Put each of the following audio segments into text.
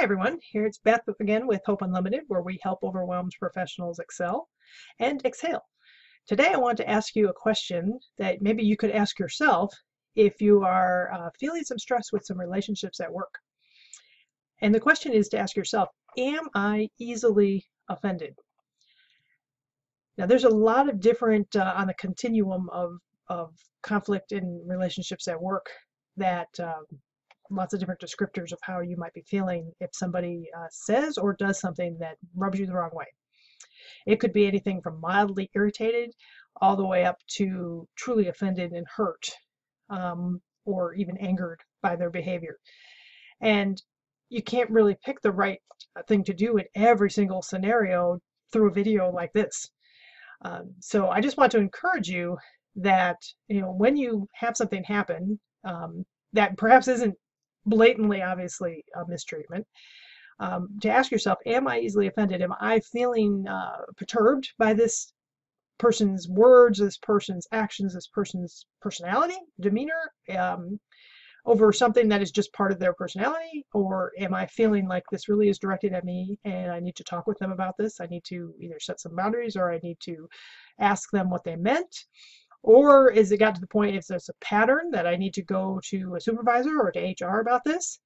Hi everyone, here it's Beth again with Hope Unlimited, where we help overwhelmed professionals excel and exhale. Today I want to ask you a question that maybe you could ask yourself if you are feeling some stress with some relationships at work. And the question is to ask yourself, am I easily offended? Now there's a lot of different on the continuum of conflict in relationships at work that lots of different descriptors of how you might be feeling if somebody says or does something that rubs you the wrong way. It could be anything from mildly irritated all the way up to truly offended and hurt, or even angered by their behavior. And you can't really pick the right thing to do in every single scenario through a video like this. So I just want to encourage you that, when you have something happen that perhaps isn't blatantly, obviously, a mistreatment, to ask yourself, am I easily offended? Am I feeling perturbed by this person's words, this person's actions, this person's personality, demeanor, over something that is just part of their personality? Or am I feeling like this really is directed at me and I need to talk with them about this? I need to either set some boundaries or I need to ask them what they meant. Or is it got to the point if there's a pattern that I need to go to a supervisor or to HR about this?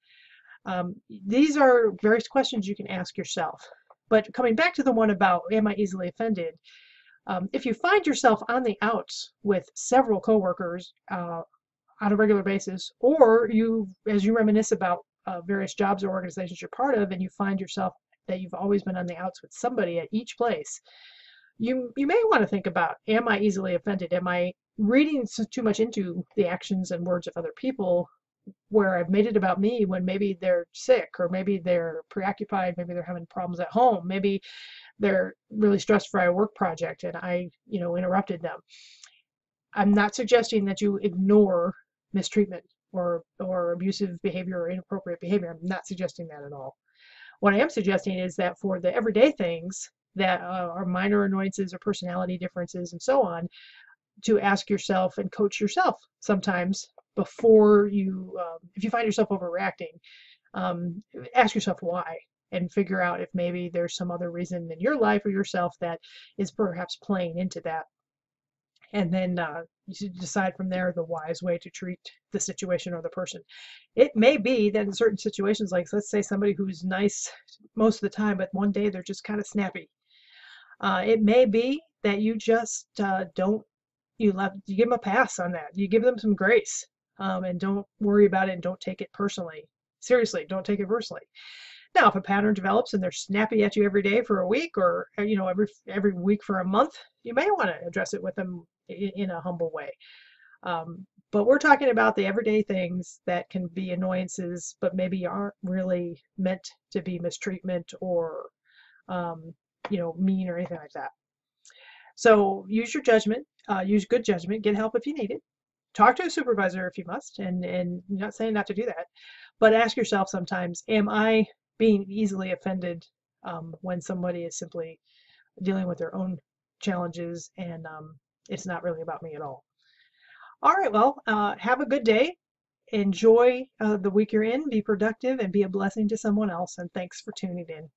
These are various questions you can ask yourself. But coming back to the one about am I easily offended, if you find yourself on the outs with several coworkers on a regular basis, or as you reminisce about various jobs or organizations you're part of, and you find yourself that you've always been on the outs with somebody at each place, you may want to think about, am I easily offended? Am I reading too much into the actions and words of other people where I've made it about me when maybe they're sick, or maybe they're preoccupied, maybe they're having problems at home, maybe they're really stressed for a work project and I, interrupted them. I'm not suggesting that you ignore mistreatment or abusive behavior or inappropriate behavior. I'm not suggesting that at all. What I am suggesting is that for the everyday things that are minor annoyances or personality differences and so on, to ask yourself and coach yourself sometimes before you, if you find yourself overreacting, ask yourself why and figure out if maybe there's some other reason in your life or yourself that is perhaps playing into that. And then you should decide from there the wise way to treat the situation or the person. It may be that in certain situations, like let's say somebody who's nice most of the time, but one day they're just kind of snappy. It may be that you just you give them a pass on that. You give them some grace, and don't worry about it and don't take it personally. Seriously, don't take it personally. Now, if a pattern develops and they're snappy at you every day for a week, or every week for a month, you may want to address it with them in a humble way. But we're talking about the everyday things that can be annoyances, but maybe aren't really meant to be mistreatment or mean or anything like that. So use your judgment, use good judgment, get help if you need it. Talk to a supervisor if you must, and I'm not saying not to do that, but ask yourself sometimes, am I being easily offended when somebody is simply dealing with their own challenges and it's not really about me at all. All right, well, have a good day. Enjoy the week you're in, be productive, and be a blessing to someone else, and thanks for tuning in.